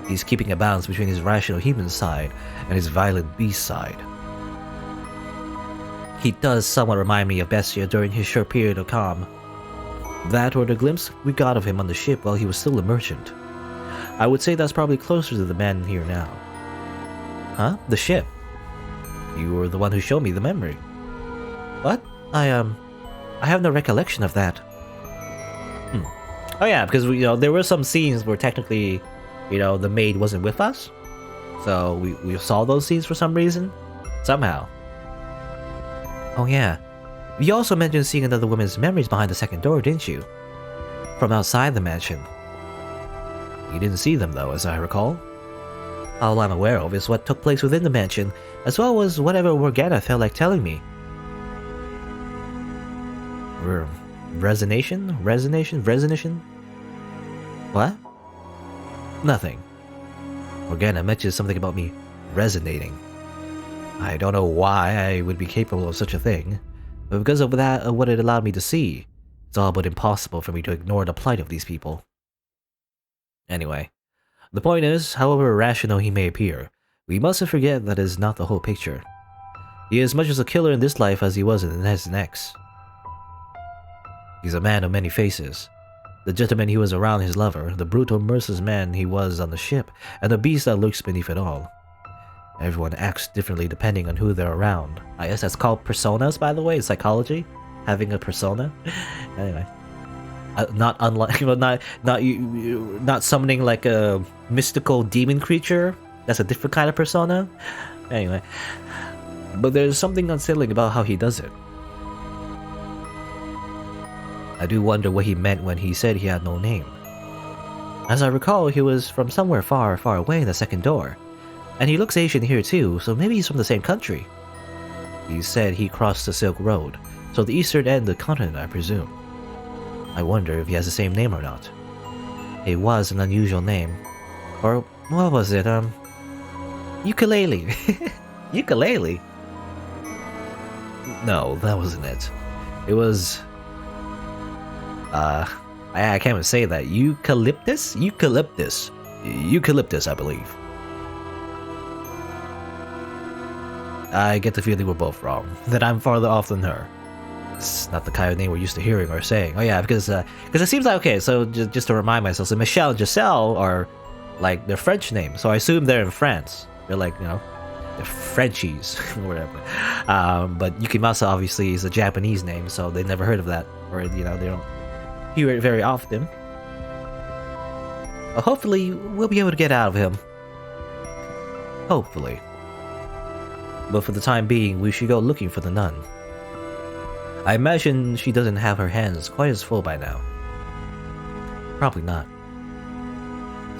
He's keeping a balance between his rational human side and his violent beast side. He does somewhat remind me of Bestia during his short period of calm. That or the glimpse we got of him on the ship while he was still a merchant. I would say that's probably closer to the man here now. Huh? The ship? You were the one who showed me the memory. What? I have no recollection of that. Oh yeah, because there were some scenes where technically, the maid wasn't with us. So we saw those scenes for some reason. Somehow. Oh yeah. You also mentioned seeing another woman's memories behind the second door, didn't you? from outside the mansion. You didn't see them though, as I recall. All I'm aware of is what took place within the mansion, as well as whatever Morgana felt like telling me. Resonation? What? Nothing. Morgana mentioned something about me resonating. I don't know why I would be capable of such a thing, but because of that, what it allowed me to see, it's all but impossible for me to ignore the plight of these people. Anyway, the point is, however irrational he may appear, we mustn't forget that is not the whole picture. He is as much as a killer in this life as he was in his next. He's a man of many faces. The gentleman he was around his lover, the brutal, merciless man he was on the ship, and the beast that lurks beneath it all. Everyone acts differently depending on who they're around. I guess that's called personas, by the way, in psychology. Having a persona. Anyway. Not unlike, not summoning like a mystical demon creature. That's a different kind of persona. Anyway. But there's something unsettling about how he does it. I do wonder what he meant when he said he had no name. As I recall, he was from somewhere far, far away in the second door. And he looks Asian here too, so maybe he's from the same country. He said he crossed the Silk Road, so the eastern end of the continent, I presume. I wonder if he has the same name or not. It was an unusual name. Or, what was it, ukulele. Ukulele? No, that wasn't it. It was... I can't even say that. Eucalyptus? Eucalyptus, I believe. I get the feeling we're both wrong. That I'm farther off than her. It's not the kind of name we're used to hearing or saying. Oh yeah, because it seems like, okay, so just to remind myself, so Michelle and Giselle are like their French names, so I assume they're in France. They're like, you know, they're Frenchies or whatever. But Yukimasa obviously is a Japanese name, so they never heard of that, or you know, they don't hear it very often. Well, hopefully we'll be able to get out of him. Hopefully. But for the time being, we should go looking for the nun. I imagine she doesn't have her hands quite as full by now. Probably not.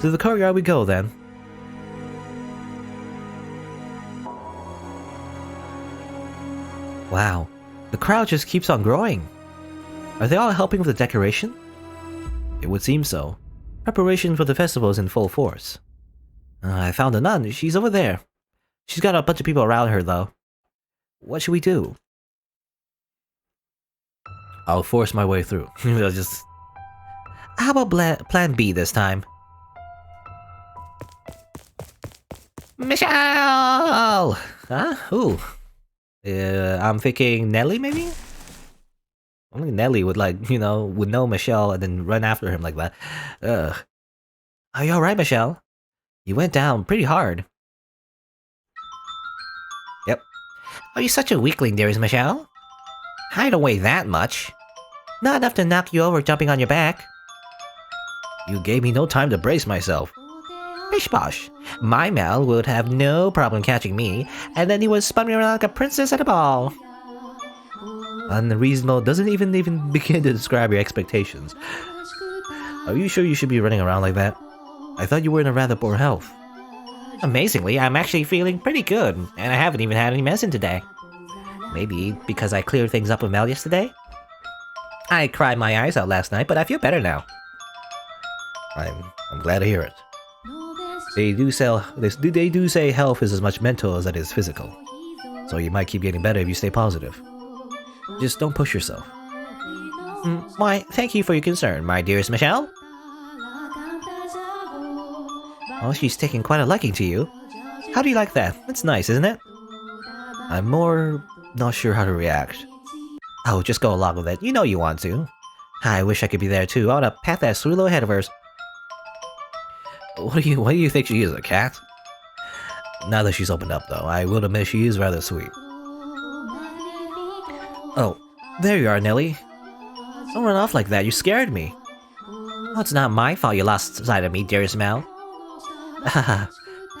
To the courtyard we go then. Wow, the crowd just keeps on growing. Are they all helping with the decoration? It would seem so. Preparation for the festival is in full force. I found a nun. She's over there. She's got a bunch of people around her, though. What should we do? I'll force my way through. I'll just... How about plan B this time? Michelle! Huh? Who? I'm thinking Nelly, maybe? Only Nelly would, like, you know, would know Michelle and then run after him like that. Ugh. Are you alright, Michelle? You went down pretty hard. Yep. Are you such a weakling, dearest Michelle? I don't weigh that much. Not enough to knock you over jumping on your back. You gave me no time to brace myself. Bish bosh. My Mel would have no problem catching me, and then he would spun me around like a princess at a ball. Unreasonable doesn't even begin to describe your expectations. Are you sure you should be running around like that? I thought you were in a rather poor health. Amazingly, I'm actually feeling pretty good, and I haven't even had any medicine today. Maybe because I cleared things up with Mel yesterday? I cried my eyes out last night, but I feel better now. I'm glad to hear it. They do say health is as much mental as it is physical. So you might keep getting better if you stay positive. Just don't push yourself. Why, thank you for your concern, my dearest Michelle. Well, she's taking quite a liking to you. How do you like that? That's nice, isn't it? I'm more not sure how to react. Oh, just go along with it. You know you want to. I wish I could be there too. I want to pat that sweet little head of hers. What do you think she is, a cat? Now that she's opened up, though, I will admit she is rather sweet. Oh, there you are, Nelly. Don't run off like that, you scared me. Oh, it's not my fault you lost sight of me, dearest Mel. Haha,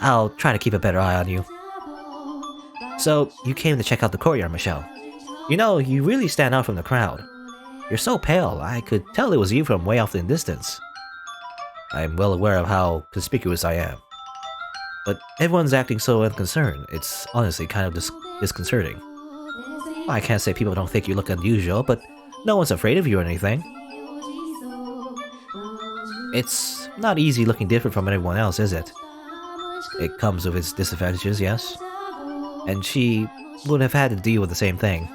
I'll try to keep a better eye on you. So, you came to check out the courtyard, Michelle. You know, you really stand out from the crowd. You're so pale, I could tell it was you from way off in the distance. I'm well aware of how conspicuous I am. But everyone's acting so unconcerned, it's honestly kind of disconcerting. I can't say people don't think you look unusual, but no one's afraid of you or anything. It's not easy looking different from everyone else, is it? It comes with its disadvantages, yes. And she would have had to deal with the same thing.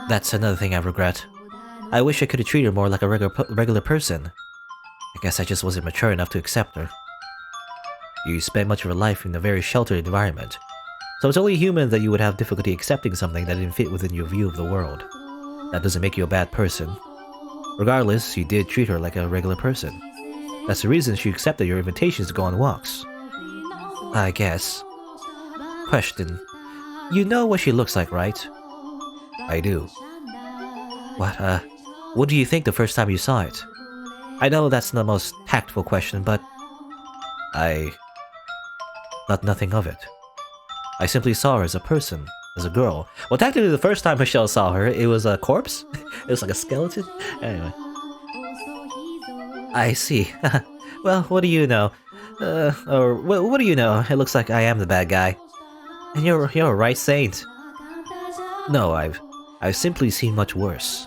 That's another thing I regret. I wish I could have treated her more like a regular person. I guess I just wasn't mature enough to accept her. You spent much of your life in a very sheltered environment, so it's only human that you would have difficulty accepting something that didn't fit within your view of the world. That doesn't make you a bad person. Regardless, you did treat her like a regular person. That's the reason she accepted your invitations to go on walks. I guess. Question. You know what she looks like, right? I do. What do you think the first time you saw it? I know that's the most tactful question, but I thought nothing of it. I simply saw her as a person, as a girl. Well, technically the first time Michelle saw her, it was a corpse? It was like a skeleton? Anyway. I see. Well, what do you know? What do you know? It looks like I am the bad guy. And you're a right saint. No, I've simply seen much worse.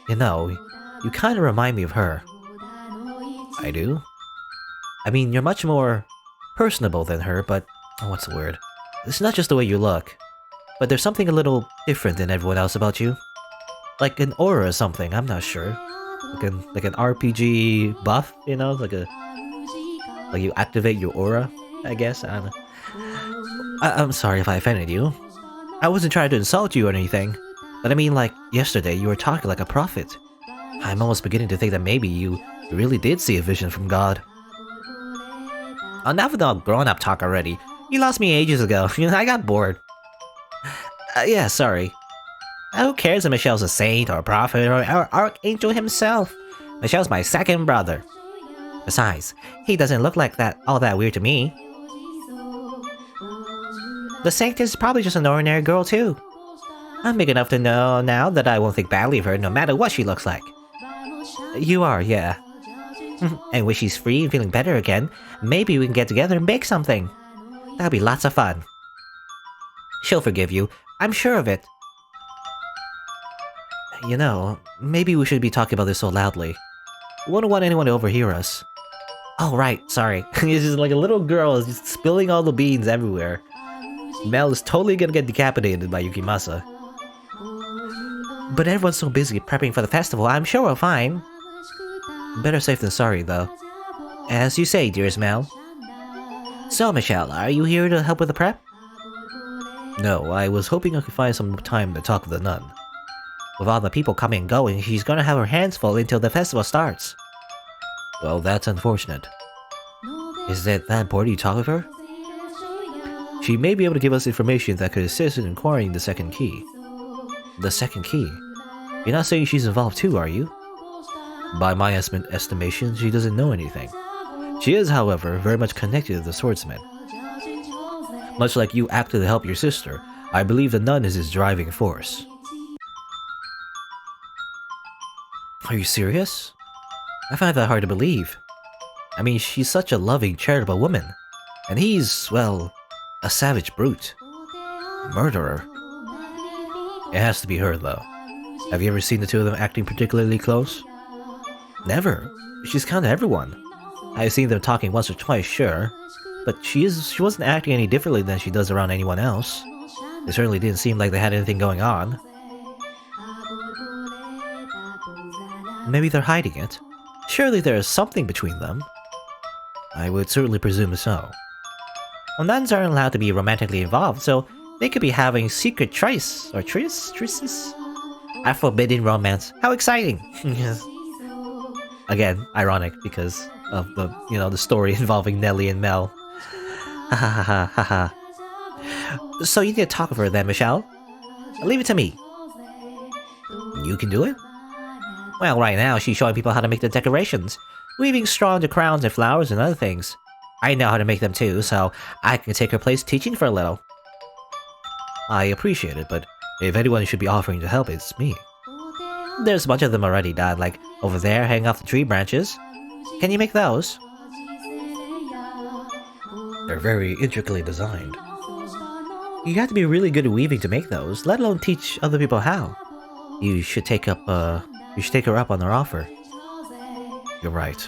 You know, you kinda remind me of her. I do? I mean, you're much more personable than her, but... oh, what's the word? It's not just the way you look, but there's something a little different than everyone else about you. Like an aura or something, I'm not sure. Like an RPG buff, you know? Like you activate your aura, I guess? I don't know. I'm sorry if I offended you. I wasn't trying to insult you or anything, but I mean, like, yesterday you were talking like a prophet. I'm almost beginning to think that maybe you really did see a vision from God. Enough with all grown-up talk already. You lost me ages ago. I got bored. Yeah, sorry. Who cares if Michelle's a saint or a prophet or Archangel himself? Michelle's my second brother. Besides, he doesn't look like that all that weird to me. The saint is probably just an ordinary girl too. I'm big enough to know now that I won't think badly of her no matter what she looks like. You are, yeah. And when she's free and feeling better again, maybe we can get together and bake something. That'll be lots of fun. She'll forgive you, I'm sure of it. You know, maybe we should be talking about this so loudly. We wouldn't want anyone to overhear us. Oh right, sorry. It's just like a little girl is just spilling all the beans everywhere. Mel is totally gonna get decapitated by Yukimasa. But everyone's so busy prepping for the festival, I'm sure we're fine. Better safe than sorry, though. As you say, dearest Mel. So, Michelle, are you here to help with the prep? No, I was hoping I could find some time to talk with the nun. With all the people coming and going, she's gonna have her hands full until the festival starts. Well, that's unfortunate. Is it that important you talk with her? She may be able to give us information that could assist in acquiring the second key. The second key? You're not saying she's involved too, are you? By my estimation, she doesn't know anything. She is, however, very much connected to the swordsman. Much like you acted to help your sister, I believe the nun is his driving force. Are you serious? I find that hard to believe. I mean, she's such a loving, charitable woman. And he's, well, a savage brute. Murderer. It has to be her, though. Have you ever seen the two of them acting particularly close? Never. She's kind of everyone. I've seen them talking once or twice, sure. But she wasn't acting any differently than she does around anyone else. It certainly didn't seem like they had anything going on. Maybe they're hiding it. Surely there is something between them. I would certainly presume so. Well, nuns aren't allowed to be romantically involved, so they could be having secret trysts? A forbidden romance. How exciting! Again, ironic because of the, the story involving Nelly and Mel. Ha ha ha ha ha. So you need to talk with her then, Michelle? Leave it to me. You can do it? Well, right now she's showing people how to make the decorations, weaving straw into crowns and flowers and other things. I know how to make them too, so I can take her place teaching for a little. I appreciate it, but If anyone should be offering to help, it's me. There's a bunch of them already, Dad, like over there hanging off the tree branches. Can you make those? They're very intricately designed. You have to be really good at weaving to make those, let alone teach other people how. You should take her up on her offer. You're right.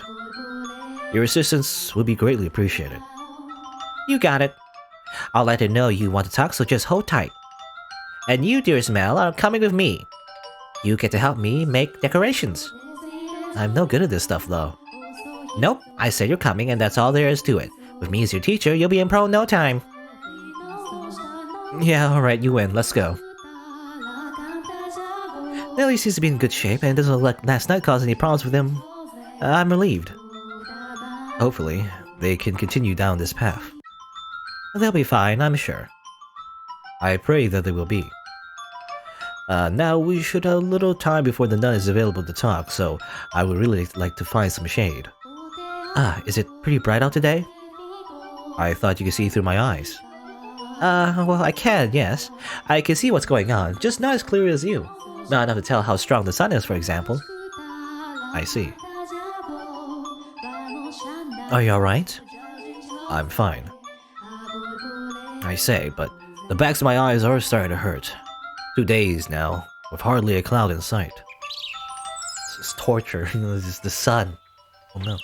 Your assistance would be greatly appreciated. You got it. I'll let her know you want to talk, so just hold tight. And you, dearest Mel, are coming with me. You get to help me make decorations. I'm no good at this stuff, though. Nope, I said you're coming, and that's all there is to it. With me as your teacher, you'll be in pro in no time. Yeah, alright, you win. Let's go. Nelly seems to be in good shape, and doesn't look like last night caused any problems with him. I'm relieved. Hopefully, they can continue down this path. They'll be fine, I'm sure. I pray that they will be. Now we should have a little time before the nun is available to talk, so I would really like to find some shade. Is it pretty bright out today? I thought you could see through my eyes. Well, I can, yes. I can see what's going on, just not as clear as you. Not enough to tell how strong the sun is, for example. I see. Are you alright? I'm fine. I say, but the backs of my eyes are starting to hurt. 2 days now, with hardly a cloud in sight. This is torture, you know, this is the sun. Oh no.